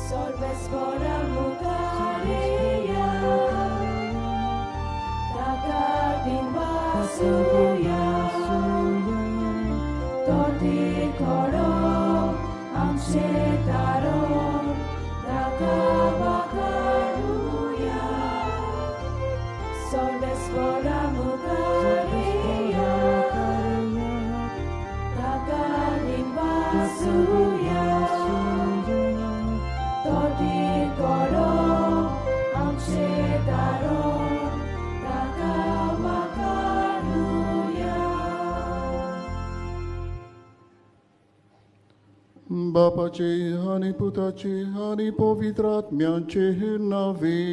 Sorvespora mukareya, takadin basuya, toti koro amse taron, takabakaruya. Sorvespora mukareya, takadin basuya. Toti koro amse taron takabakaruya. बापाचे आणि पुताचे आणि पवित्र आत्म्याचे नावे.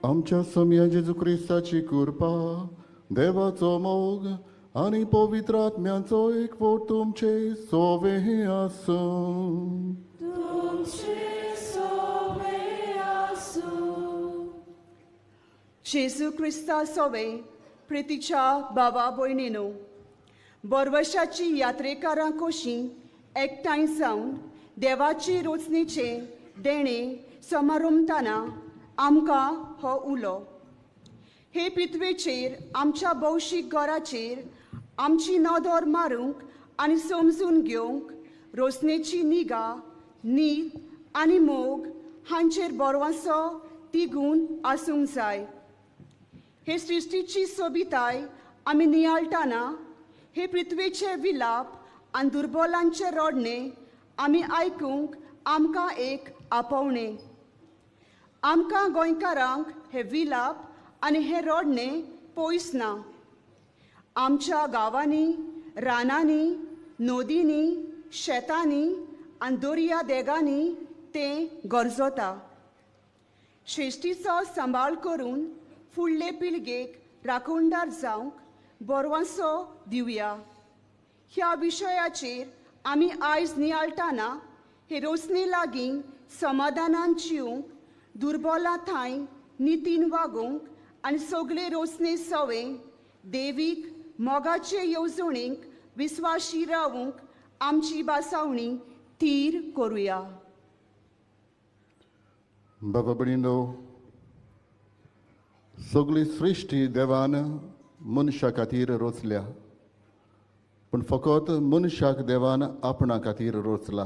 आमच्या सम्या जेजू ख्रिस्ताची कृपा, देवाचो मोग आणि पवित्र आत्म्याचो एकवट तुमचे सोवे आसूं. जेजू ख्रिस्ता सोवे प्रितीच्या भावा भयणीनो, बोरवशाची यात्रेकारां कोशी एकठांय जावन देवाची रोचणेचे देणे समारंभताना आमकां हो उलो. हे पृथ्वेचेर आमच्या भौशीक घराचेर आमची नदर मारूंक आनी समजून घेवंक रोचणेची निगा, नीत आनी मोग हांचेर बरवांसो तिगून आसूंक जाय. हे सृश्टीची सोबिताय आमी नियाळटाना हे पृथ्वेचे विलाप आनी दुर्बलांचे रडणे आमी आयकूंक आमकां एक आपोवणे. आमकां गोंयकारांक हे विलाप आनी हे रडणे पयस ना. आमच्या गांवांनी, रानांनी, नदींनी, शेतांनी आनी दर्या देगांनी तें गरजता. श्रेश्टीचो सांबाळ करून फुडले पिळगेक राखणदार जावंक बरवांसो दिवया. ह्या विशयाचेर आमी आयज नियाळटाना हे रोचणे लागीं समाधानान जिवंक, दुर्बलां थंय नितीन वागूंक आनी सगळे रोचणे सवे देवीक मोगाचे येवजणेक विस्वाशी रावूंक आमची बासावणी थीर करुया. बाबा भयणीनो, सगळी सृश्टी देवान मनशा खातीर रोचल्या, पूण फकत मनशाक देवान आपणा खातीर रोचला.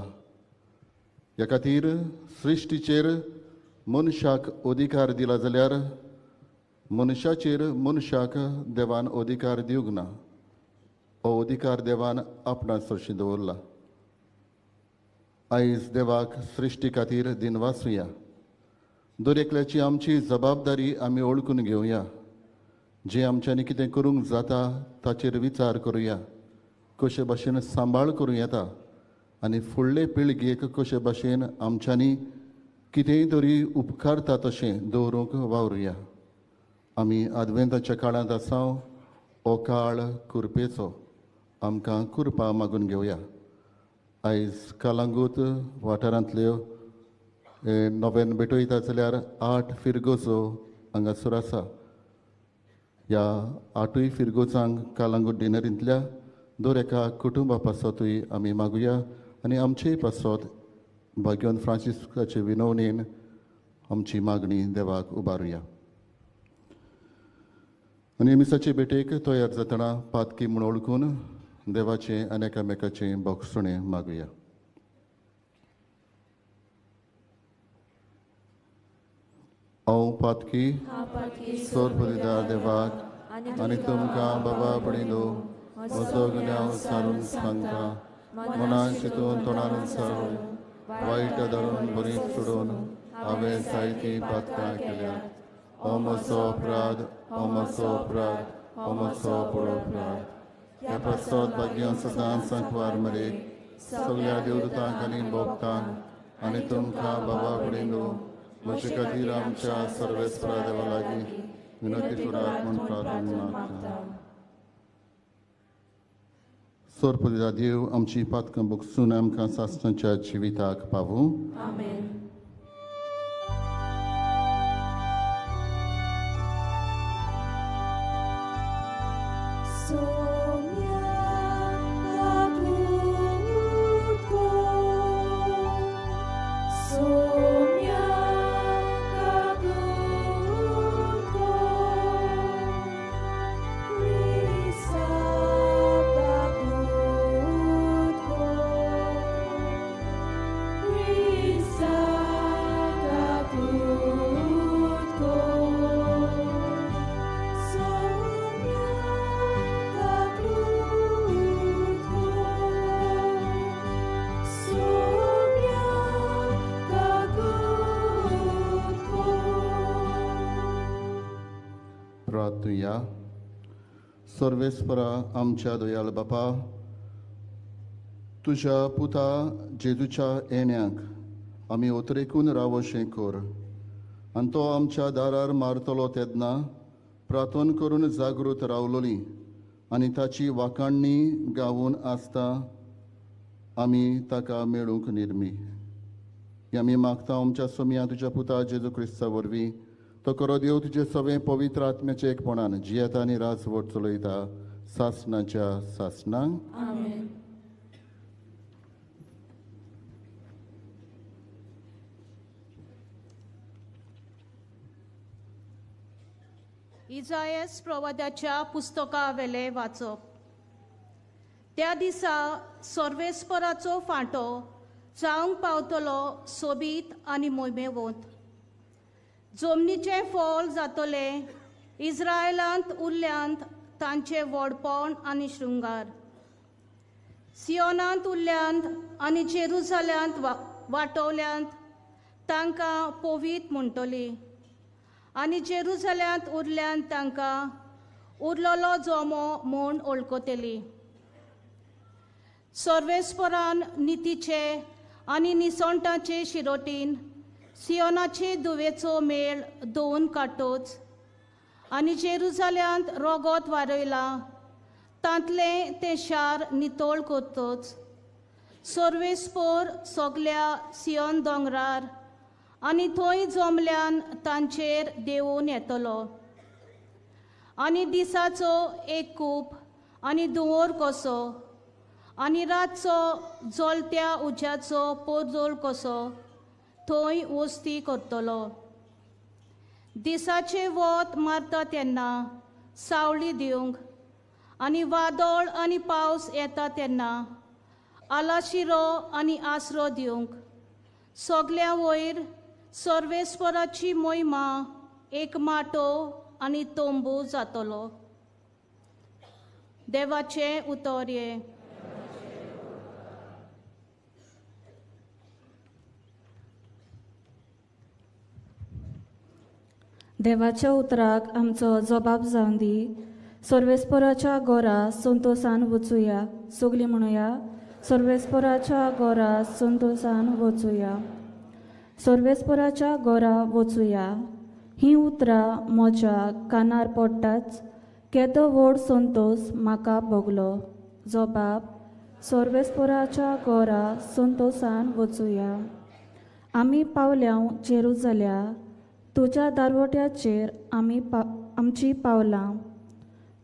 ह्या खातीर सृश्टीचेर मनशाक अधिकार दिला जाल्यार मनशाचेर मनशाक देवान अधिकार दिवंक ना. हो अधिकार देवान आपणा सरशी दवरला. आयज देवाक सृश्टी खातीर दिनवासुया. दर एकल्याची आमची जबाबदारी आमी ओळखून घेवया. जे आमच्यांनी कितें करूंक जाता ताचेर विचार करुया. कशे भाशेन सांबाळ करूं येता आनी फुडले पिळगेक कशे भाशेन आमच्यांनी कितेंय तरी उपकारता तशें दवरूंक वावरुया. आमी आदवेंताच्या काळांत आसा. हो काळ कृपेचो. आमकां कृपा मागून घेवया. आयज कालांगूट वाठारांतल्यो नव्यान भेटयता जाल्यार 8 फिरगोचो हांगासर आसा. ह्या 8 फिरगोचांक कालांगूट डिनरींतल्या दर एका कुटुंबा पासतूय आमी मागुया आनी आमचेय पासत भाग्यवान फ्रांसिस्काचे विनवणेन आमची मागणी देवाक उबारुया. आनी मिसाचे भेटेक तयार जातना पातकी म्हूण ओळखून देवाचे आनी एकामेकाचे भोगसणे मागुया. हांव पातकी सोरपदीदार देवाक आनी तुमकां बाबा भयणीनो म्हजो गुन्यांव सारून सांगता. मनान चिंतून तोंडान सारून वायट धरून बरी सोडून हांवें जायती पातकां केल्यात. हो म्हजो अपराध, हो म्हजो अपराध, हो म्हजो बरो अपराध. ह्या पासत भाग्यान सदांच सांकवार मरेक सगळ्या देवदूतांक आनी भोगतांक आनी तुमकां बाबा भयणीनो म्हजे खातीर आमच्या सर्वेस्परा देवा लागीं विनंती करात म्हूण प्रार्थना मागता. सोरपदीदार देव आमची पातकां भोगसून आमकां सासणाच्या जिविताक पावूं. आमेन. सोम्या लागून कुडीरात तूं या. सर्वेस्परा आमच्या दयाल बापा, तुज्या पुता जेजूच्या येण्याक आमी ओतरेकून रावोशें कर आनी तो आमच्या दारार मारतलो तेन्ना प्रार्थना करून जागृत रावलोली आनी ताची वाखाणणी गावून आसता आमी ताका मेळूंक निर्मी. आमी मागता आमच्या सोम्या तुज्या पुता जेजू क्रिस्ता वरवीं तो करो देव तुजे सगळे पवित्र आत्म्याचे एकपणान जियेता आनी राजवट चलयता सासणाच्या सासणांक. आमेन. इजायस प्रवाद्याच्या पुस्तका वेले वाचप. त्या दिसा सर्वेस्पराचो फांटो जावंक पावतलो सोबीत आनी मोहिमेवंत. जमनीचे फळ जातले इस्रायलांत उरल्यांत तांचे व्हडपण आनी शृंगार. सियोनांत उरल्यांत आनी जेरुसल्यांत वाटवल्यांत तांकां पवित म्हणटली आनी जेरुसल्यांत उरल्यांत तांकां उरलोलो जोमो म्हूण वळखतली. सर्वेस्परान नितीचे आनी निसंताचे शिरोटीन सियोनाचे दुवेचो मेळ दोन काडटोच आनी जेरुसल्यांत रोगोत वारयला तांतले ते शार नितळ करतोच. सर्वेस्पर सगल्या सियोन दोंगरार आनी थंय जमल्यान तांचेर देंवून येतलो. आनी दिसाचो एक खूब आनी दुवर कसो आनी रातचो जळत्या उज्याचो पोरजोळ कसो थंय वस्ती करतलो. दिसाचे वत मारता तेन्ना सावळी दिवंक आनी वादळ आनी पावस येता तेन्ना आलाशिरो आनी आसरो दिवंक. सगल्या वयर सर्वेस्पराची मोहिमा एक माटो आनी तोंबू जातलो. देवाचे उतोर्ये. देवाच्या उतराक आमचो जबाब जावन दी. सर्वेस्पराच्या घोरा संतोषान वचुया. सगळीं म्हणुया, सर्वेस्पराच्या घोरा संतोषान वचुया. सर्वेस्पराच्या घोरा वचुया. ही उतरां म्हज्या कानार पडटाच केदो व्हड संतोश म्हाका भोगलो. जबाब, सर्वेस्पराच्या घोरा संतोषान वचुया. आमी पावल्या जेरुसल्या. तुज्या दारवट्याचेर आमची पावलां.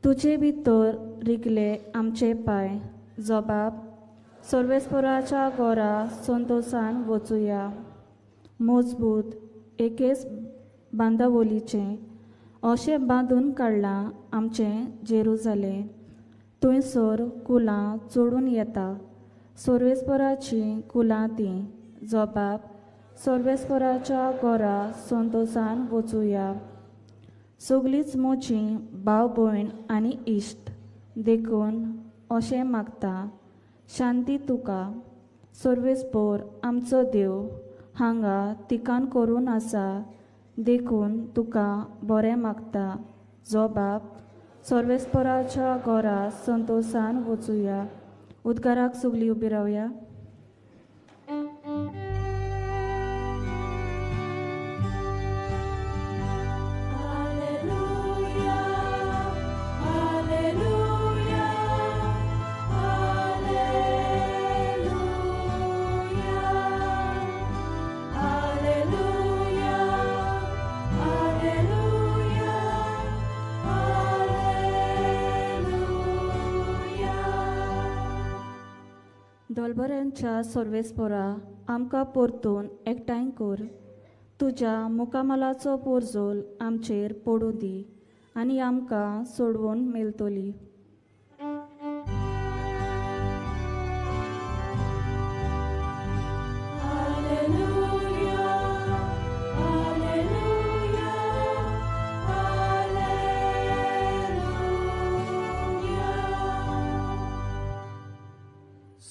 तुजे भितर रिगले आमचे पाय. जबाब, सर्वेस्पराच्या घोरा संतोषान वचुया. मजबूत एकेच बांदावलीचें अशें बांदून काडलां आमचें जेरुसलेम. थंयसर कुलां चडून येता. सर्वेस्पराचीं कुलां तीं. जबाब, सर्वेस्पराच्या घोरा संतोषान वचुया. सगळींच म्हजीं भाव भयण आनी इश्ट देखून अशें मागता. शांती तुका. सर्वेस्पर आमचो देव हांगा तिकान करून आसा देखून तुका बरें मागता. जबाब, सर्वेस्पराच्या घोरा संतोषान वचुया. उद्गाराक सगळीं उबी रावया. दोलबऱ्यांच्या सर्वेस्परा आमकां परतून एकठांय कर. तुज्या मुखामलाचो पोरजोल आमचेर पडूं दी आनी आमकां सोडवून मेलतली.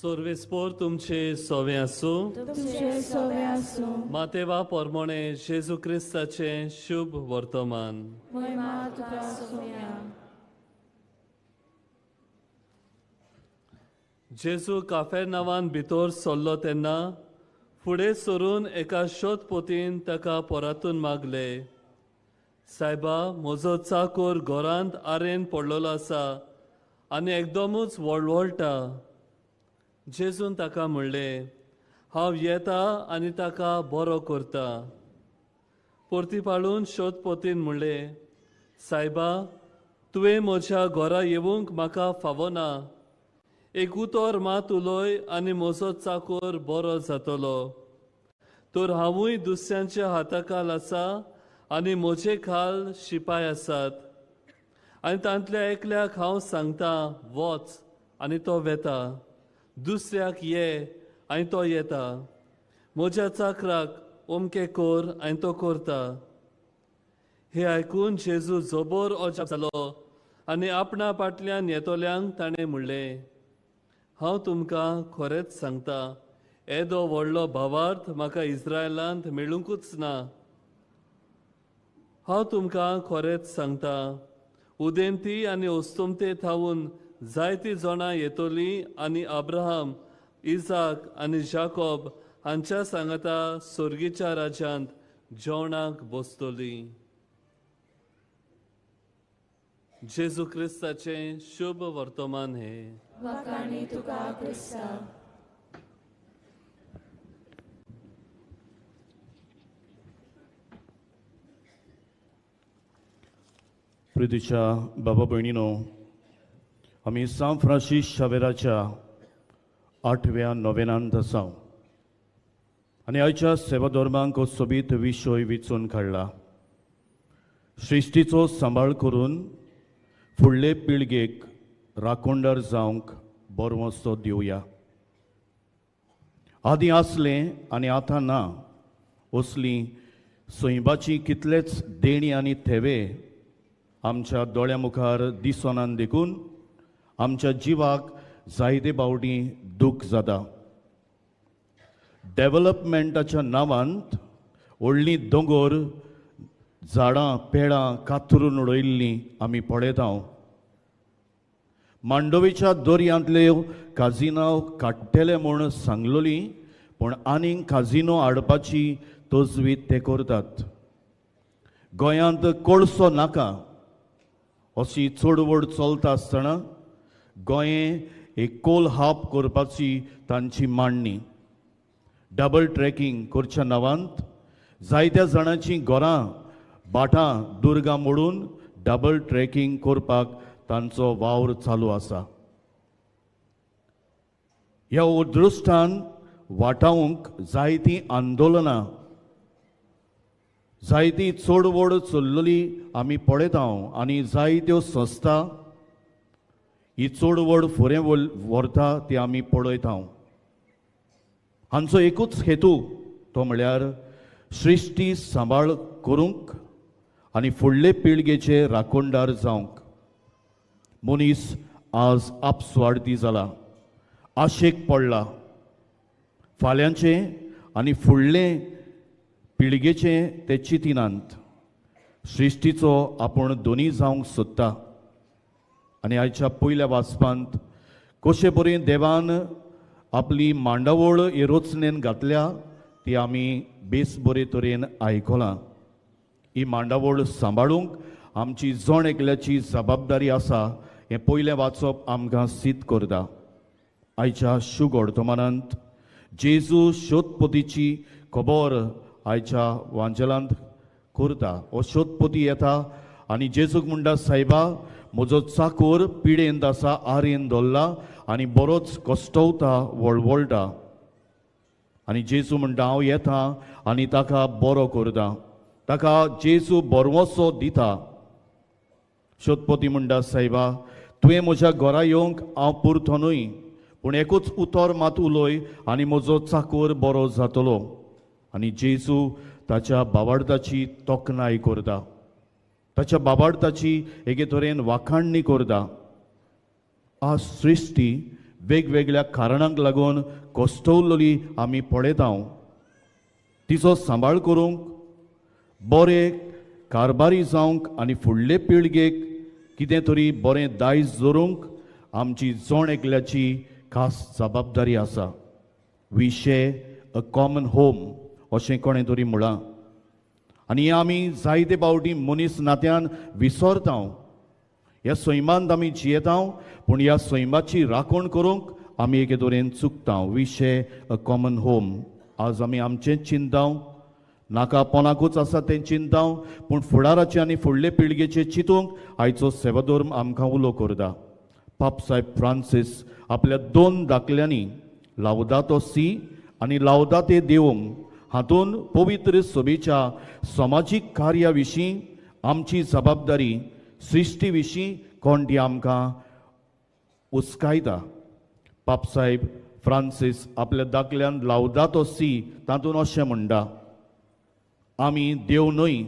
सोर्वेस्पोर तुमचे सोवे आसूं तुमचे सोवे आसूं मातेवा पोरमोणे जेजू क्रिस्ताचे शुभ वर्तमान महिमा तुका सोव्या जेजू काफेरनावान भितर सरलो तेन्ना फुडें सरून एका शोधपोतीन ताका पोरातून मागले, सायबा, म्हजो चाकर घरांत आरेन पडलेलो आसा आनी एकदमूच वळवळटा. जेजून ताका म्हणलें, हांव येता आनी ताका बरो करता. परतीपाळून शोधपोतीन म्हणलें, सायबा, तुवें म्हज्या घरा येवंक म्हाका फावना. एक उतर मात उलय आनी म्हजो चाकर बरो जातलो. तर हांवूय दुसऱ्यांच्या हाताखाल आसा आनी म्हजे खाल शिपाय आसात. आनी तांतल्या एकल्याक हांव सांगता, वच, आनी तो वेता. दुसऱ्याक ये, आनी तो येता. म्हज्या चाकराक ओमके कर, आनी तो करता. हे आयकून जेजू जबर अजाप जालो आनी आपणा फाटल्यान येतोल्यांक ताणें म्हणलें, हांव तुमकां खरेंच सांगता, येदो व्हडलो भावार्थ म्हाका इस्रायलांत मेळूंकूच ना. हांव तुमकां खरेंच सांगता, उदेंती आनी ओस्तोमते थावून जायतीं जाणां येतोलीं आनी अब्राहम, इजाक आनी जाकोब हांच्या सांगाता सर्गीच्या राज्यांत जेवणाक बसतलीं. जेजू क्रिस्ताचें शुभ वर्तमान हे. वाखाणी तुका क्रिस्ता. प्रितीच्या बाबा भयणीनो, आमी सान फ्रांसीस शावेराच्या 8व्या नोवेनांत आसा आनी आयच्या सेवा धर्मांक हो सोबीत विशय विचून काडला. सृश्टीचो सांबाळ करून फुडले पिळगेक राखणदार जावंक बरवंसो दिवया. आदी आसलें आनी आतां ना असलीं सोयबाची कितलेच देणी आनी थेवे आमच्या दोळ्या मुखार दिसोनान देखून आमच्या जिवाक जायते बावटी दूख जाता. डेव्हलपमेंटाच्या नांवांत व्हडलीं दोंगर, झाडां, पेडां कातरून उडयल्लीं आमी पळयता. मांडोवेच्या दर्यांतल्यो काजिनो काडटले म्हूण सांगलोली, पूण आनीक काजिनो हाडपाची तजवीज ते करतात. गोंयांत कोळसो नाका अशी चडवड चलता आसतना गोंये एक कोल हाप करपाची तांची मांडणी. डबल ट्रॅकिंग करच्या नांवांत जायत्या जाणांची घरां, बाटां, दुर्गां मोडून डबल ट्रॅकिंग करपाक तांचो वावर चालू आसा. ह्या उद्दृश्टान वाटावंक जायतीं आंदोलनां, जायती चडवड चल्लोली आमी पळयता आनी जायत्यो संस्था ही चडवड फुडें व्हरता ती आमी पळयता. हांचो एकूच हेतू तो म्हळ्यार सृश्टी सांबाळ करूंक आनी फुडले पिळगेचे राखणदार जावंक. मनीस आज आपस्वार्थी जाला, आशेक पडला. फाल्यांचे आनी फुडले पिळगेचे ते चितिनांत. सृश्टीचो आपूण दोनी जावंक सोदता. आनी आयच्या पयल्या वाचपांत कशे बरे देवान आपली मांडावळ हे रचनेन घातल्या ती आमी बेस बरे तरेन आयकलां. ही मांडावळ सांबाळूंक आमची जण एकल्याची जबाबदारी आसा हें पयलें वाचप आमकां सिद्ध करता. आयच्या शुभ वर्तमानांत जेजू शोधपोतीची खबर आयच्या वांजलांत करता. हो शोधपोती येता आनी जेजूक म्हणटा, सायबा, म्हजो चाकर पिडेंत आसा, आरेन दवरला आनी बरोच कश्टवता, वळवळटा. आनी जेजू म्हणटा, हांव येता आनी ताका बरो करता. ताका जेजू बरवंसो दिता. शोधपोती म्हणटा, सायबा, तुवें म्हज्या घरा येवंक हांव पुरतो न्हय, पूण एकूच उतर मात उलय आनी म्हजो चाकर बरो जातलो. आनी जेजू ताच्या बाबार्दाची तोखणाय करता, ताच्या बाबार्दाची एके तरेन वाखाणणी करता. आज सृश्टी वेगवेगळ्या कारणांक लागून कोश्टवल्लोली आमी पळयता, तिचो सांबाळ करूंक, बरे कारबारी जावंक आनी फुडले पिळगेक कितें तरी बरें दायज दवरूंक आमची जोण एकल्याची खास जबाबदारी आसा. We share a common home अशें कोणें तरी म्हळां. आनी आमी जायते फावटी मनीस नात्यान विसरता. ह्या सैमांत आमी जियेता, पूण ह्या सैमाची राखण करूंक आमी एके तरेन चुकता. We share a common home. आज आमी आमचेंच चिंता, नाका पोनाकूच आसा तें चिंता, पूण फुडाराचे आनी फुडले पिळगेचे चिंतूंक आयचो सेवाधर्म आमकां उलो करता. पाप साहेब फ्रांसीस आपल्या 2 दाखल्यांनी लावदातो सी आनी लावदाते देवम हातून पवित्र सभेच्या समाजीक कार्या विशीं आमची जबाबदारी सृश्टी विशीं कोण ती आमकां उस्कायता. पापसाहेब फ्रांसीस आपल्या दाखल्यान लावदातो सी तातूंत अशें म्हणटा, आमी देव न्हय,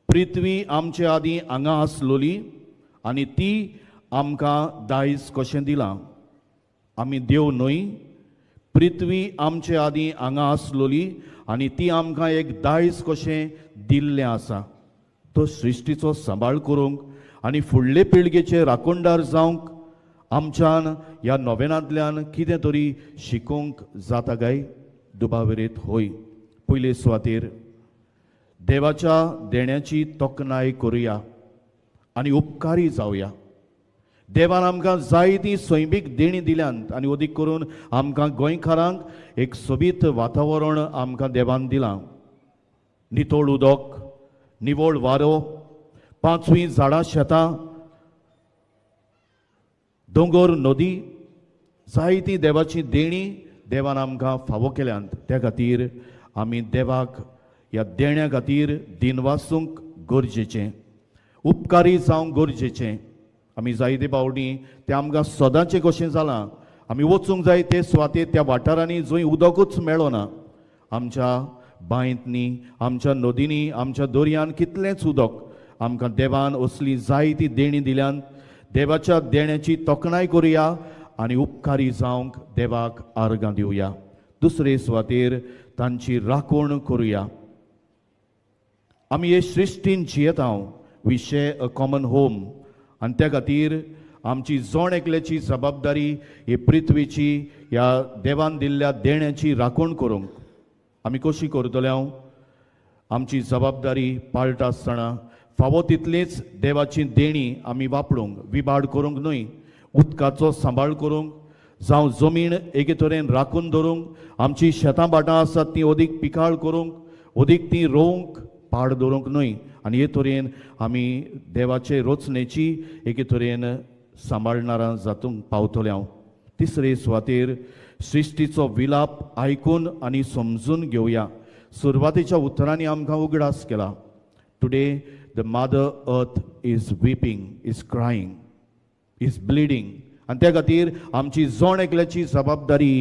पृथ्वी आमचे आदीं हांगा आसलोली आनी ती आमकां दायज कशें दिलां. आमी देव न्हय, पृथ्वी आमचे आदीं हांगा आसलोली आनी ती आमकां एक दायज कशें दिल्लें आसा. तो सृश्टीचो सांबाळ करूंक आनी फुडले पिळगेचे राखणदार जावंक आमच्यान ह्या नोवेनांतल्यान कितें तरी शिकूंक जाता काय? दुबावरीत होय. पयले सुवातेर देवाच्या देण्याची तोखणाय करुया आनी उपकारी जावया. देवान आमकां जायतीं सैमीक देणी दिल्यांत आनी अदीक करून आमकां गोंयकारांक एक सोबीत वातावरण आमकां देवान दिलां. नितळ उदक, निवळ वारो, 5वी झाडां शेतां, दोंगर नदी, जायतीं देवाची देणी देवान आमकां फावो केल्यांत. त्या खातीर आमी देवाक ह्या देण्या खातीर दिनवासूंक गरजेचें, उपकारी जावंक गरजेचें. आमी जायते फावटी तें आमकां सदांचें कशें जालां. आमी वचूंक जाय ते सुवातेर त्या वाठारांनी जंय उदकूच मेळना. आमच्या बांयंतनी, आमच्या नदींनी, आमच्या दर्यान कितलेंच उदक आमकां देवान असली जायती देणी दिल्यांत. देवाच्या देण्याची तोखणाय करुया आनी उपकारी जावंक देवाक आर्गां दिवया. दुसरे सुवातेर तांची राखण करुया. आमी हे सृश्टीन जियेता, we share a common home. आनी त्या खातीर आमची जोण एकल्याची जबाबदारी ही पृथ्वीची ह्या देवान दिल्ल्या देण्याची राखण करूंक. आमी कशी करतले? आमची जबाबदारी पाळटा आसतना फावो तितलीच देवाची देणी आमी वापरूंक, विबाड करूंक न्हय. उदकाचो सांबाळ करूंक, जावं जमीन एके तरेन राखून धरूंक, आमची शेतां भाटां आसात तीं अदीक पिकाळ करूंक, अदीक तीं रोवंक, पाड दवरूंक न्हय. आनी हे तरेन आमी देवाचे रचनेची एके तरेन सांबाळणारां जातूंक पावतले. तिसरे सुवातेर सृश्टीचो विलाप आयकून आनी समजून घेवया. सुरवातेच्या उतरांनी आमकां उगडास केला. Today the mother earth is weeping, is crying, is bleeding. आनी त्या खातीर आमची जोण एकल्याची जबाबदारी.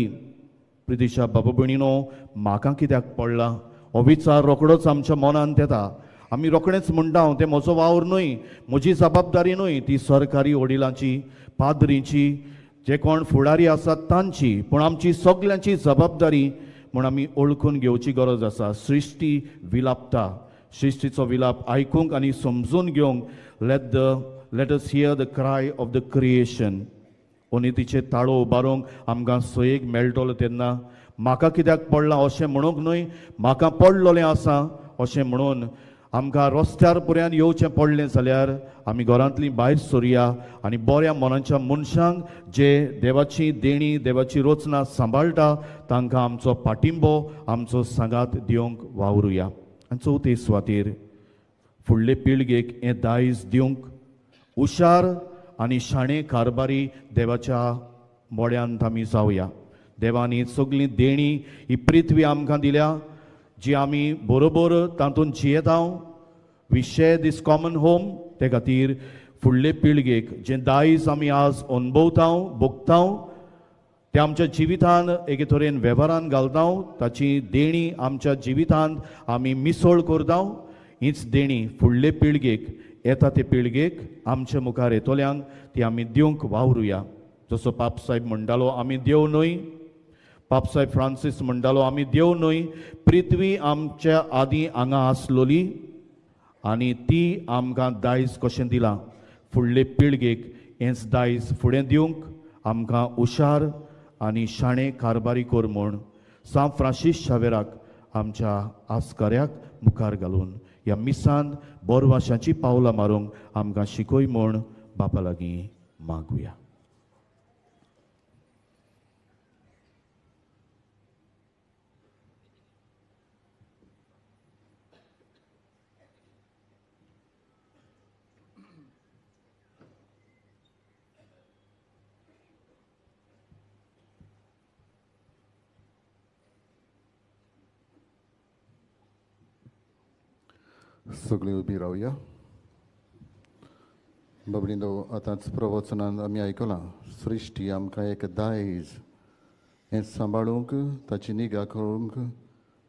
प्रितीशा बाबा भयणीनो, म्हाका कित्याक पडला हो विचार रोखडोच आमच्या मनांत येता. आमी रोखडेंच म्हणटा तें म्हजो वावर न्हय, म्हजी जबाबदारी न्हय, ती सरकारी वडिलांची, पाद्रीची, जे कोण फुडारी आसात तांची, पूण आमची सगल्यांची जबाबदारी म्हूण आमी ओळखून घेवची गरज आसा. सृश्टी विलापता, सृश्टीचो विलाप आयकूंक आनी समजून घेवंक let us hear the cry of the creation. ओनितीचे ताळो उबारूंक आमकां सयेक मेळटलो तेन्ना म्हाका कित्याक पडला अशें म्हणूंक न्हय, म्हाका पडलोलें आसा अशें म्हणून आमकां रस्त्यार पर्यंत येवचें पडलें जाल्यार आमी घरांतलीं भायर सरुया आनी बऱ्या मनाच्या मनशांक जे देवाची देणी, देवाची रचना सांबाळटा तांकां आमचो पाठिंबो, आमचो सांगात दिवंक वावरुया. आनी चवथे सुवातेर फुडले पिळगेक हें दायज दिवंक हुशार आनी शाणे कारबारी देवाच्या मोड्यांत आमी जावया. देवान ही सगळीं देणी ही पृथ्वी आमकां दिल्या, जी आमी बरोबर तातूंत जियेता. We share this common home. ते खातीर फुडले पिळगेक जें दायज आमी आज अनुभवता, भोगता, तें आमच्या जिवितांत एके तरेन वेव्हारान घालता. ताची देणी आमच्या जिवितांत आमी मिसळ करता. हीच देणी फुडले पिळगेक, येता ते पिळगेक, आमच्या मुखार येतोल्यांक ती आमी दिवंक वावरुया. जसो पापसाहेब म्हणटालो आमी देव न्हय, पापसाहेब फ्रांसीस म्हणटालो आमी देव न्हय, पृथ्वी आमच्या आदीं हांगा आसलोली आनी ती आमकां दायज कशें दिलां, फुडले पिळगेक हेंच दायज फुडें दिवंक आमकां हुशार आनी शाणे कारभारी कोर म्हूण सांत फ्रांसीस शावेराक आमच्या आस्कऱ्याक मुखार घालून ह्या मिसांत बोरवाशांची पावलां मारूंक आमकां शिकोय म्हूण बापा लागीं मागुया. सगळीं उबी रावया. बाबडींदो, आतांच प्रवचनांत आमी आयकलां, सृश्टी आमकां एक दायज हें सांबाळूंक, ताची निगा करूंक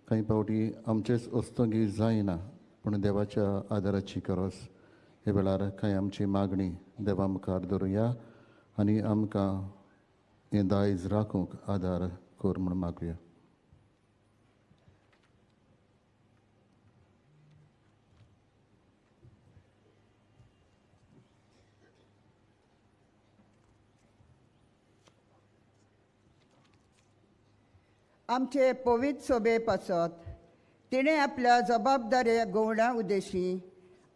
कांय पावटी आमचेच अस्तंगी जायना, पूण देवाच्या आदाराची गरज. हे वेळार कांय आमची मागणी देवा मुखार दवरुया आनी आमकां हें दायज राखूंक आदार कर म्हूण मागुया. आमचे पवित्र सोबे पासत तिणें आपल्या जबाबदाऱ्या गवळा उद्देशी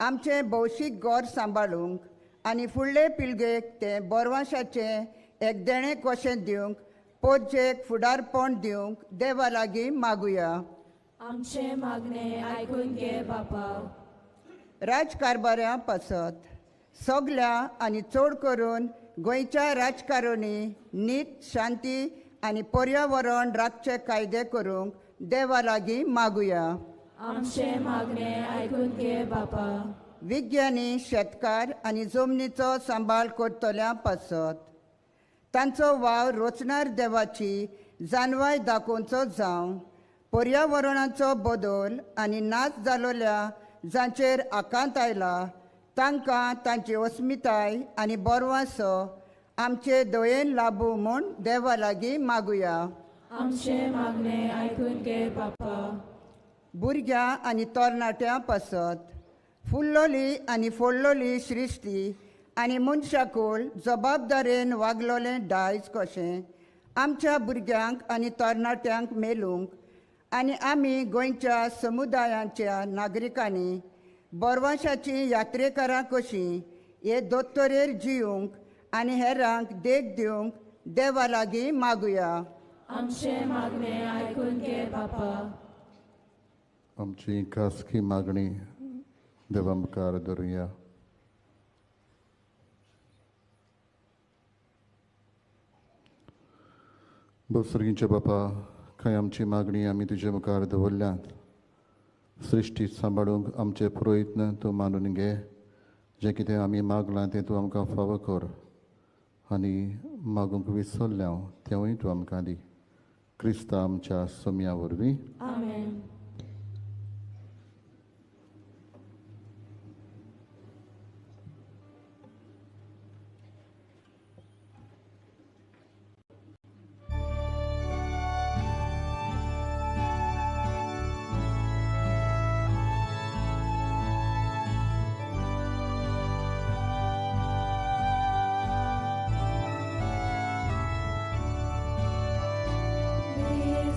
आमचें भौशीक घर सांबाळूंक आनी फुडले पिळगेक तें बोरवाशाचें एकदेणें कशें दिवंक पोरचेक फुडारपण दिवंक देवा लागीं मागुया. आमचे मागणे आयकून घे बापा. राजकारभाऱ्यां पासत सगल्या आनी चड करून गोंयच्या राजकारणी नीत, शांती आनी पर्यावरण राखचे कायदे करूंक देवा लागीं मागुया. आमचे मागणे आयकून घे बापा. विज्ञानी, शेतकार आनी जमनीचो सांबाळ करतल्या पासत तांचो वाव रोचणार देवाची जानवाय दाखोवचो जावं, पर्यावरणाचो बदल आनी नाच जालोल्या जांचेर आकांत आयला तांकां तांची अस्मिताय आनी बोरवासो आमचे दयेन लाबू म्हूण देवा लागीं मागुया. आमचे मागणे आयकून घे बापा. भुरग्यां आनी तरणाट्यां पासत फुल्लोली आनी फोडलोली सृश्टी आनी मनशाकूल जबाबदारेन वागलोलें दायज कशें आमच्या भुरग्यांक आनी तरणाट्यांक मेलूंक आनी आमी गोंयच्या समुदायांच्या नागरिकांनी बोरवाशाची यात्रेकारां कशीं हे दोतोरेर जियूंक आनी हेरांक देख दिवंक देवा लागीं मागुया. आमचे मागणे आयकून घे बापा. आमची खासगी मागणी देवा मुखार दवरुया. सर्गींचे बापा, कांय आमची मागणी आमी तुजे मुखार दवरल्यात. सृश्टी सांबाळूंक आमचे प्रयत्न तूं मानून घे. जें कितें आमी मागलां तें तूं आमकां फावो कर आनी मागूंक विसरल्या तेंवूय तूं आमकां दी. क्रिस्ता आमच्या सोम्या वरवीं. आमेन.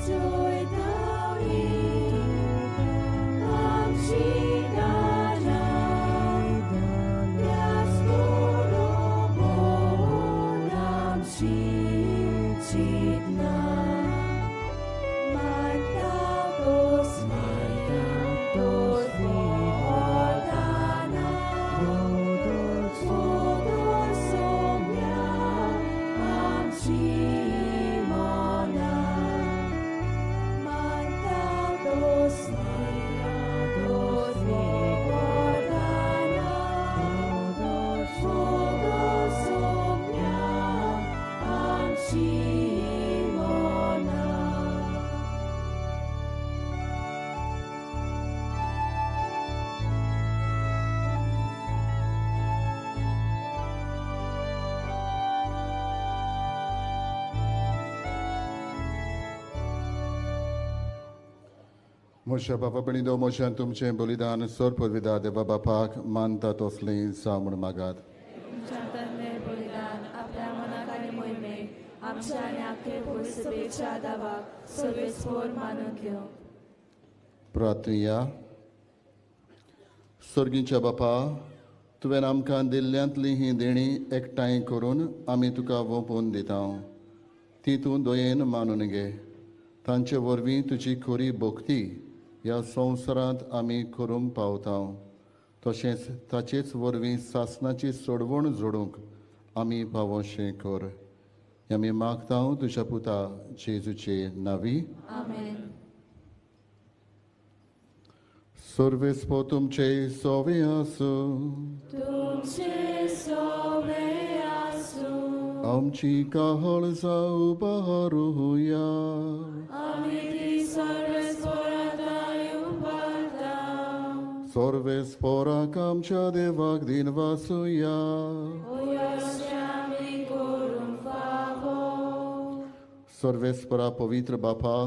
Joy thou म्हज्या बाबा बणिदो मोशान तुमचें बलिदान सोर विदा देवा बापाक मानता तसलें जा म्हूण मागात. तुमच्या तन्ने बलिदान आपल्या मनाक आनी मोहिमेक आमच्या आनी आख्खे सभेच्या दावाक सर्वेस्पोर मानून घेवं. प्रार्थया. सर्गीच्या बापा, तुवें आमकां दिल्ल्यांतली ही देणी एकठांय करून आमी तुका वोपोवन दिता. ती तूं दोयेन मानून घे. तांचे वरवीं तुजी खरी भोक्ती ह्या संवसारांत आमी करूंक पावता. तशेंच ताचेच वरवीं सासणाची सोडवण जोडूंक आमी पावोशें कर. आमी मागता तुज्या पुता जेजूचे नांवी. आमेन. सर्वेस्पो तुमचे सोवे आसूं. तुमचे सोवे आसूं. आमची काळजां उबारूया. आमी ती सर्वेस्पोरांत उबारता. सर्वेस्पोराक आमच्या देवाक दिनवासुया. आमी करूंक फावो. सर्वेस्परा पवित्र बापा,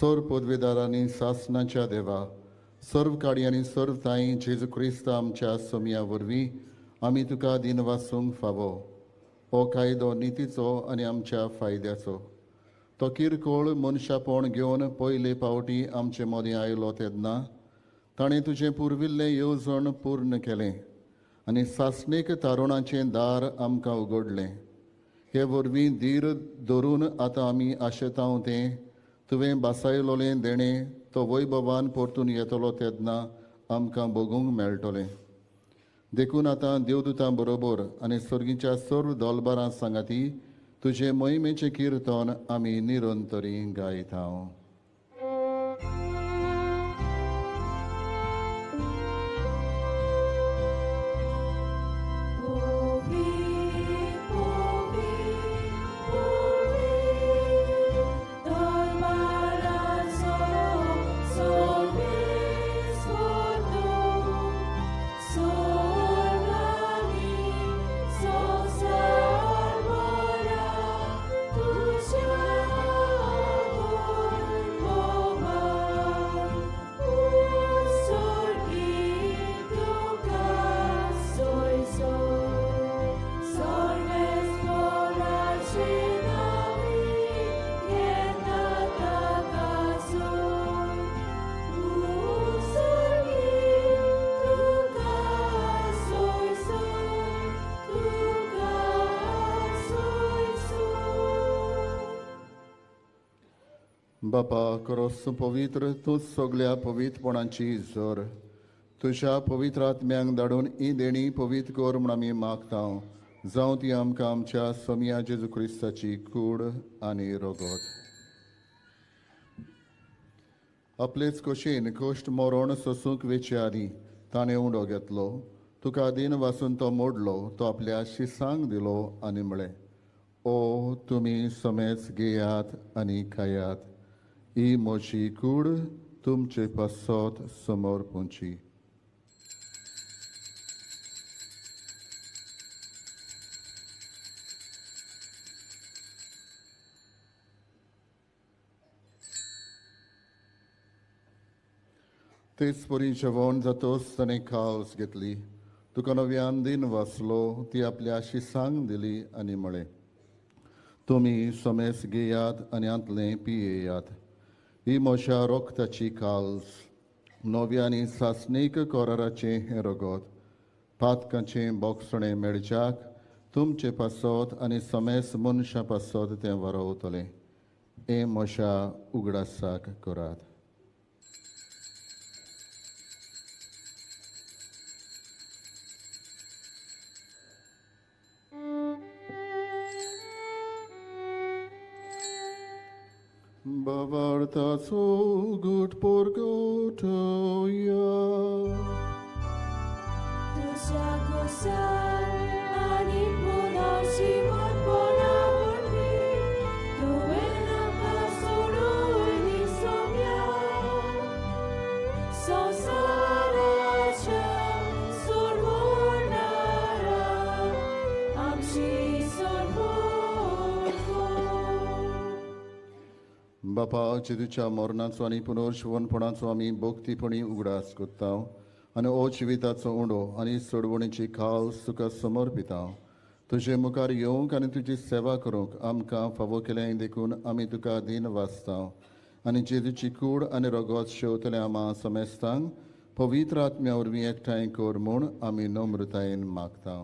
सर्व पदवीदारांनी सासणाच्या देवा, सर्व काडी आनी सर्व ताई जेजू क्रिस्त आमच्या सोम्या वरवीं आमी तुका दिनवासूंक फावो. हो कायदो नितीचो आनी आमच्या फायद्याचो. तो किरकोळ मनशापण घेवन पयले फावटी आमचे मदीं आयलो तेन्ना ताणें तुजें पुर्विल्लें येवजण पूर्ण केलें आनी सासणेक तारुणाचें दार आमकां उगडलें. हे वरवीं धीर धरून आतां आमी आशेतांव तें तुवें बासायलोलें देणें तो वैभवान परतून येतलो तेन्ना आमकां भोगूंक मेळटलें. देखून आतां देवदूतां बरोबर आनी सर्गीच्या सर्व दोलबारां सांगाती तुजे मोहिमेचें किर्तन आमी निरंतरी गायता. बापा खरोच पवित्र तूं सगळ्या पवित्रपणाची जोर तुज्या पवित्र आत्म्यांक धाडून ही देणी पवित्र कर म्हूण आमी मागता. जावं ती आमकां आमच्या सोम्या जेजू क्रिस्ताची कूड आनी रोगोत. आपलेच खोशेन कश्ट मरण सोसूंक वेचे आदी ताणें उंडो घेतलो. तुका दिन वासून तो मोडलो. तो आपल्या शिसांक दिलो आनी म्हळें, ओ तुमी समेच घेयात आनी खायात. ही म्हजी कूड तुमचे पासत समोर पोंची. तेच परी जेवण जातोच ताणें खास घेतली. तुका नव्यान दिन वाचलो. ती आपल्या शिसांक दिली आनी म्हळें, तुमी समेस घेयात आनी आंतलें पियेयात. ही म्हज्या रोगताची काल्स, नव्यानी सासणीक कोराराचें हें रगत. पातकाचें बोगसणें मेळच्याक तुमचे पासत आनी समेस मनशा पासत तें वारवतलें. हें म्हज्या उगडासाक करात. Bavartaso gut porgotoya. तुझ्या कुसार आनी पुनर्जीवन बोलावणी तुवें आमकां सोडून सोम्या संवसाराच्या सोडवणारा आमची सोडवण. बापा जेजूच्या मरणाचो आनी पुनर्जीवनपणाचो आमी भोगतीपणी उगडास कोत्ता आनी हो जिविताचो उंडो आनी सोडवणीची खाव तुका समर्पिता. तुजे मुखार येवंक आनी तुजी सेवा करूंक आमकां फावो केलें देखून आमी तुका दिन वाचता आनी जेजूची कूड आनी रगत शेवतले आमा समेस्तांक पवित्र आत्म्या वरवीं एकठांय कर म्हूण आमी नम्रतायेन मागता.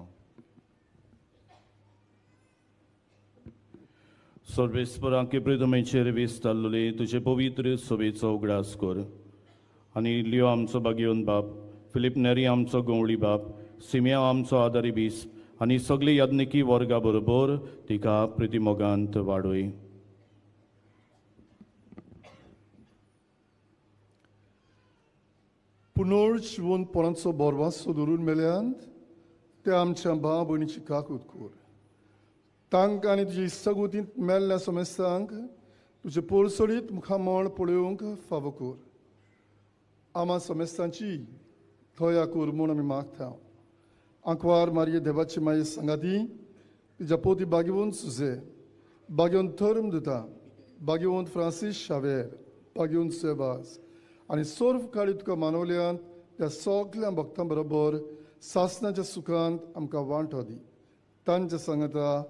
सर्वेस्परांके प्रितमेचेर विस्तारलोले तुजे पवित्र सभेचो उगडास कर आनी लियो आमचो बागयोन बाप, फिलीप नेरी आमचो गवळी बाप, सिमिया आमचो आदारी बीस आनी सगळे याज्ञिकी वर्गा बरोबर तिका प्रितिमोगांत वाडय. पुनर्जीवनपणाचो बोरवासो धरून मेल्यांत ते आमच्या भाव भयणीची काकूट कर. तांकां आनी तुजी इश्टागुतींत मेल्ल्या समेस्तांक तुजे पोरसोडीत मुखामळ पळोवंक फावो कर. आमा समेस्तांची थया कर म्हूण आमी मागता. आंकवार मारये देवाची माये सांगाती, तिच्या पोती बागेवंत सुजे, बागेवंत थर्म दिता, बागेवंत फ्रांसीस शावेर, बागेवंत सेबास आनी सर्व काळी तुका मानवल्यांत त्या सगळ्या भक्तां बरोबर सासणाच्या सुखांत आमकां वांटो दी. तांच्या सांगता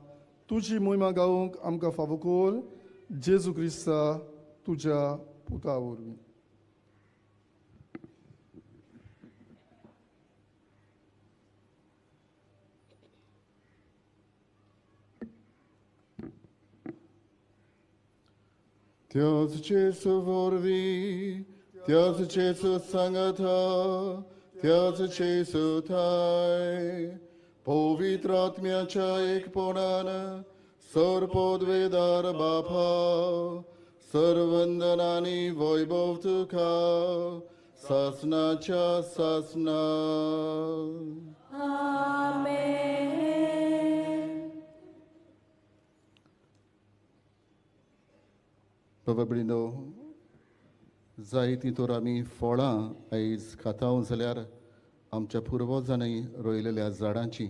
तुजी मोहिमा गावंक आमकां फावो कर. जेजू क्रिस्ता तुज्या पुता वरवीं. Dios Jesu vorvi, Dios Jesu sangata, Dios Jesu tai, povitratmiacha ekponana, सर्वोद्वेदार बापा, सर्वंदनानी वैभव तुका, सासनाच्या सासना. बाबा बिडीनो, जायतीं तर आमी फळां आयज खाता जाल्यार आमच्या पुर्वजांनी रोयलेल्या झाडांची,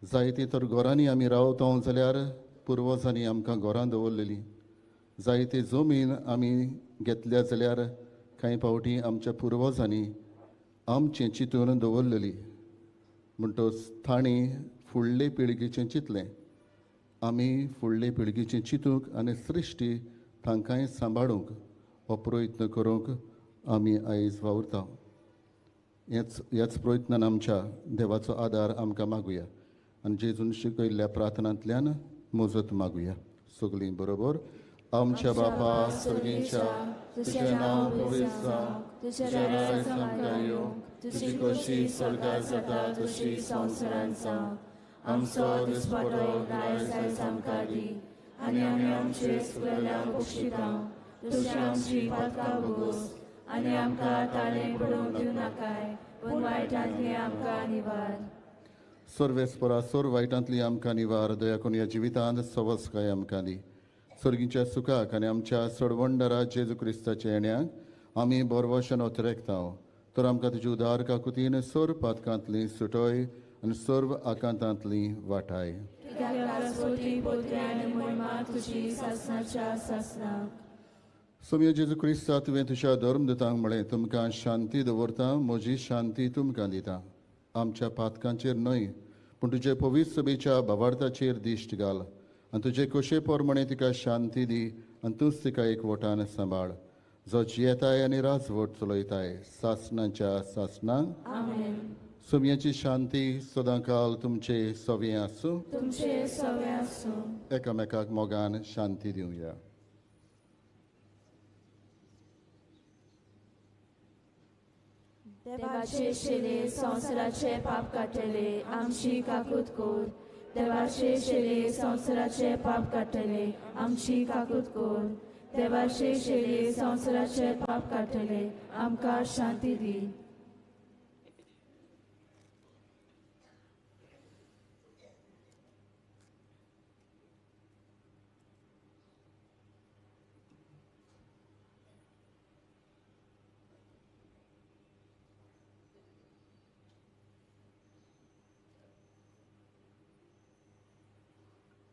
जायतीं तर घरांनी आमी रावता जाल्यार पुर्वजांनी आमकां घरां दवरलेलीं, जायती जमीन आमी घेतल्या जाल्यार कांय फावटी आमच्या पुर्वजांनी आमचें चिंतून दवरलेली. म्हणटच तांणी फुडले पिळगेचें चिंतलें, आमी फुडले पिळगेचें चिंतूंक आनी सृश्टी तांकांय सांबाळूंक हो प्रयत्न करूंक आमी आयज वावुरता. ह्याच प्रयत्नान आमच्या देवाचो आदार आमकां मागुया आनी जेजून शिकयल्ल्या प्रार्थनांतल्यान मजत मागुया. सगळीं बरोबर. आमच्या बापा सर्गेच्या, तुजें नांव पवित्र जावं, तुजें राज्य आमकां येवं, तुजी कशी स्वर्गांत जाता तशी संवसारांत जावं. आमचो दिसपटो दायज आयज आमकां दी आनी आमी आमचे चुकलेल्यांक बक्षिता. तुजी आमची पातकां भोगोस आनी आमकां ताळें पडोवंक दिवं नाकाय, पूण वायटांतली आमकां निवार. सर्वेस्परा सोर वायटांतली आमकां निवार. दया करून ह्या जिवितांत सवस्काय आमकां दी. सर्गीच्या सुखाक आनी आमच्या सोडवणदारा जेजू क्रिस्ताच्या येण्याक आमी बरवशान उतरेकता. तर आमकां तुजी उदार काकुतीन सोर पातकांतली सुटोय आनी सर्व आकांतांतली वाटाय. सोम्य जेजू क्रिस्ता तुवें तुज्या धर्मदूतांक म्हळें, तुमकां शांती दवरता, म्हजी शांती तुमकां दिता. आमच्या पातकांचेर न्हय पूण तुजे पवित्र सभेच्या भावार्थाचेर दिश्ट घाल आनी तुजे कशे पोरमणे तिका शांती दी आनी तूंच तिका एकवटान सांबाळ, जो जियेताय आनी राजवट चलयताय सासणाच्या सासणांक. सोम्याची शांती सदांकाल तुमचे सवे आसूं. एकामेकाक मोगान शांती दिवया. देवाचे शेले संवसाराचे पाप काडटले, आमची काकूट कोर. देवाचे शेले संवसाराचे पाप काडटले, आमची काकूट कोर. देवाचे शेले संवसाराचे पाप काडटले, आमकां शांती दी.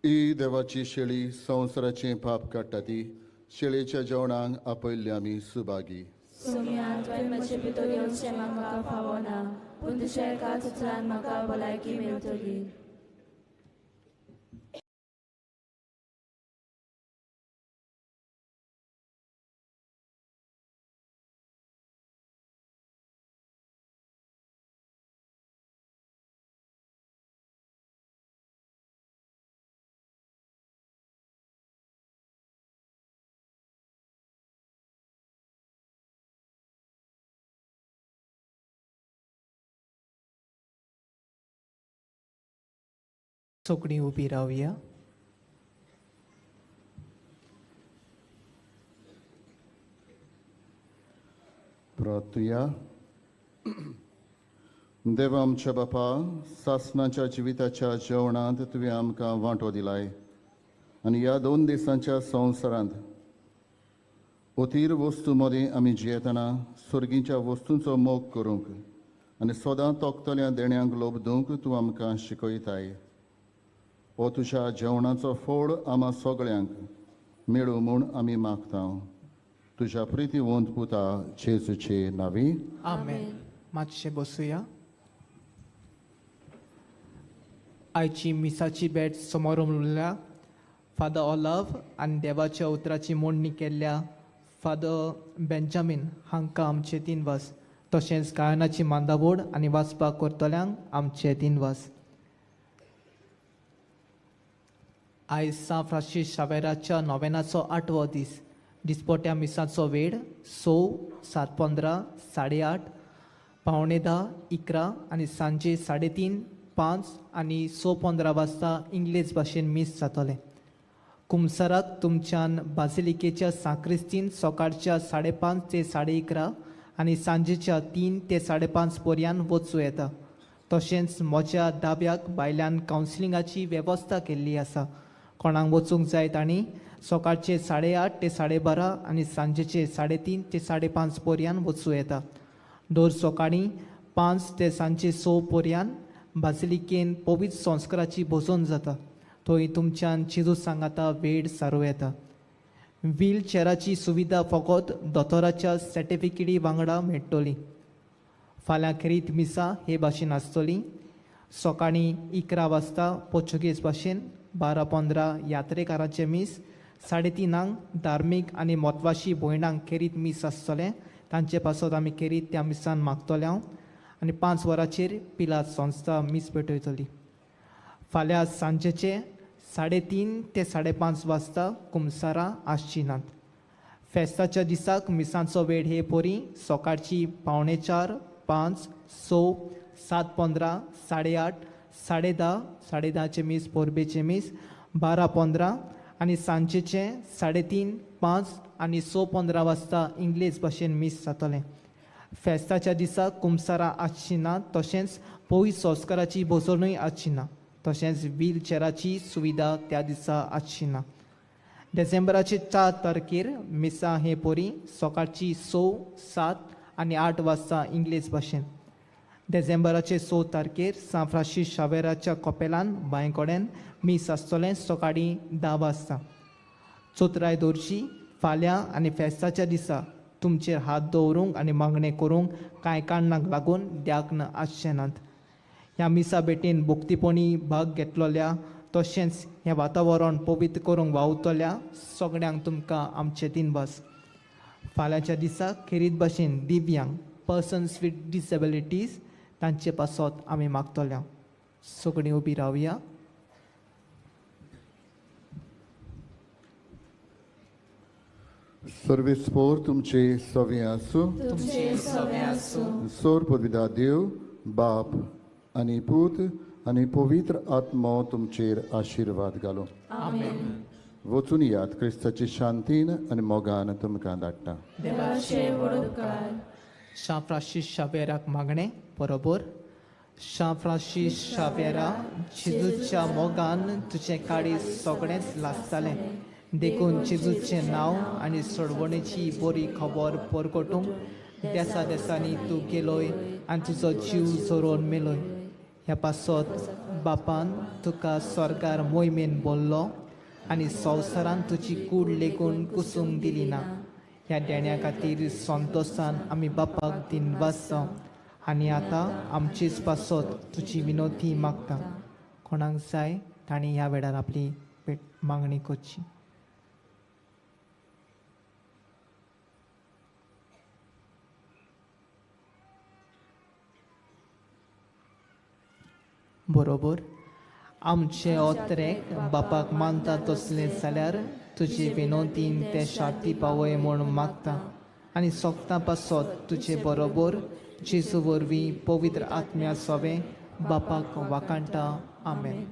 ही देवाची शेळी संवसाराचें पाप काडटा ती, शेळेच्या जेवणाक आपयल्ले आमी सुभागी. सुमयान तुवें म्हजे भितर येवचें म्हाका फावना, पूण तुज्या एकाच उतरान म्हाका भलायकी मेळटली. सगळीं उबी रावया. प्रार्थुया. देव आमच्या बापा, सासणाच्या जिविताच्या जेवणांत तुवें आमकां वांटो दिलाय आनी ह्या 2 दिसांच्या संवसारांत अतीर वस्तू मदीं आमी जियेतना सर्गीच्या वस्तूंचो मोग करूंक आनी सदां तोखतल्या देण्यांक लोबदूंक तूं आमकां शिकयताय. हो तुज्या जेवणाचो फोड आम्हा सगळ्यांक मेळूं म्हूण आमी मागता. तुज्या प्रितीवंत पुता जेजूचे नांवी. आमेन. मातशे बसूया. आयची मिसाची भेट समोर उरल्या फादर ऑलव आनी देवाच्या उतराची मोडणी केल्ल्या फादर बेंजामीन हांकां आमचे 3 वस, तशेंच गायनाची मांदावड आनी वाचपाक करतल्यांक आमचे 3 वस. आयज सान फ्रांसीस शावेराच्या नोवेनाचो 8वो दीस. दिसपट्या मिसाचो वेळ 6, 7:15, 8:30, 9:45, 11 आनी सांजे 3:30, 5 आनी 6:15 वाजता इंग्लीश भाशेन मीस जातले. कुमसाराक तुमच्यान बाजिलिकेच्या साक्रिस्तीन सकाळच्या 5:30 ते 11:30 आनी सांजेच्या 3 ते 5:30 पर्यंत वचूं येता. तशेंच म्हज्या दाव्याक भायल्यान कावन्सिलिंगाची वेवस्था केल्ली आसा. कोणाक वचूंक जाय तांणी सकाळचे 8:30 ते 12:30 आनी सांजेचे 3:30 ते 5:30 पर्यंत वचूं येता. दर सकाळीं 5 ते सांजे 6 पर्यंत बाजिलिकेन पवित्र संस्काराची भोजन जाता. थंय तुमच्यान जेजू सांगाता वेळ सारूं येता. व्हीलचॅराची सुविधा फकत दोतोराच्या सर्टिफिकेटी वांगडा मेळटली. फाल्यां खेरीत मिसा हे भाशेन आसतली. सकाळीं 11 वाजता पोर्चुगीज भाशेन, 12:15 यात्रेकारांचे मीस, 3:30 धार्मीक आनी म्हत्वाची भयणांक खेरीत मीस आसतलें. तांचे पासत आमी खेरीत त्या मिसान मागतले आनी 5 वरांचेर पिलात संस्था मीस पेटयतली. फाल्यां सांजेचे 3:30 ते 5:30 वाजता कुमसारां आसची नात. फेस्ताच्या दिसाक मिसांचो वेळ हे परी सकाळची 4:45, 5, 6, 7:15, 8:30, 10:30, 10:30चे मीस पोरबेचे मीस, 12:15 आनी सांजेचे 3:30, 5 आनी 6:15 वाजता इंग्लीश भाशेन मीस जातलें. फेस्ताच्या दिसाक कुमसारां आसची ना. तशेंच पवित्र संस्काराची भोजनूय आसची ना. तशेंच व्हीलचॅराची सुविधा त्या दिसा आसची ना. डिसेंबराचे 4 तारखेर मिसा हे परी सकाळची 6, 7 आनी 8 वाजता इंग्लीश भाशेन. डिसेंबराचे 6 तारखेर सान फ्रांसीस शावेराच्या कपेलान बांयकडेन मीस आसतलें सकाळीं 10 वाजता. चोत्राय दोरची फाल्यां आनी फेस्ताच्या दिसा तुमचेर हात दवरूंक आनी मागणें करूंक कांय कारणांक लागून द्याग्न आसचें नात. ह्या मिसा भेटेन भोक्तीपणी भाग घेतलोल्या तशेंच हें वातावरण पवित्र करूंक वावुरतल्या सगळ्यांक तुमकां आमचे 3 वस. फाल्यांच्या दिसा खेरीत भाशेन दिव्यांग पर्सन्स वीथ डिसेबिलिटीज तांचे पासत आमी मागतल्या. सगळीं उबी रावया. सर्वेस्पोर तुमचे सवे आसूं. तुमचे सवे आसूं. सोर पदविदा देव बाप आनी पूत आनी पवित्र आत्मो तुमचेर आशिर्वाद घालो. आमेन. वचून यात क्रिस्ताची शांतीन आनी मोगान तुमकां धाडटा. देवाचे व्हड उपकार. सान फ्रांसीस शावेराक मागणें बरोबर. सान फ्रांसीस शावेरा, जेजूच्या मोगान तुजें काळीज सगळेंच लासतालें. देखून जेजूचें नांव आनी सोडवणेची बरी खबर परगटूंक देसा देसांनी तूं गेलोय आनी तुजो जीव जोरोवन मेलोय. ह्या पासत बापान तुका स्वर्गार मोहिमेन बोल्लो. आनी संवसारान तुजी कूड लेगून कुसूंक दिली ना. ह्या देण्या खातीर संतोशान आमी बापाक दिनवास जावं आनी आतां आमचीच पासत तुजी विनोदी मागता. कोणाक जाय ताणी ह्या वेळार आपली मागणी करची. बरोबर आमचे ओत्रेक बापाक मानता तसलें जाल्यार तुजी विनोदीन ते शांती पावय म्हूण मागता आनी सोगता पासत तुजे बरोबर जेजू वरवीं पवित्र आत्म्या सोबे बापाक वाकाणटा. आमेन.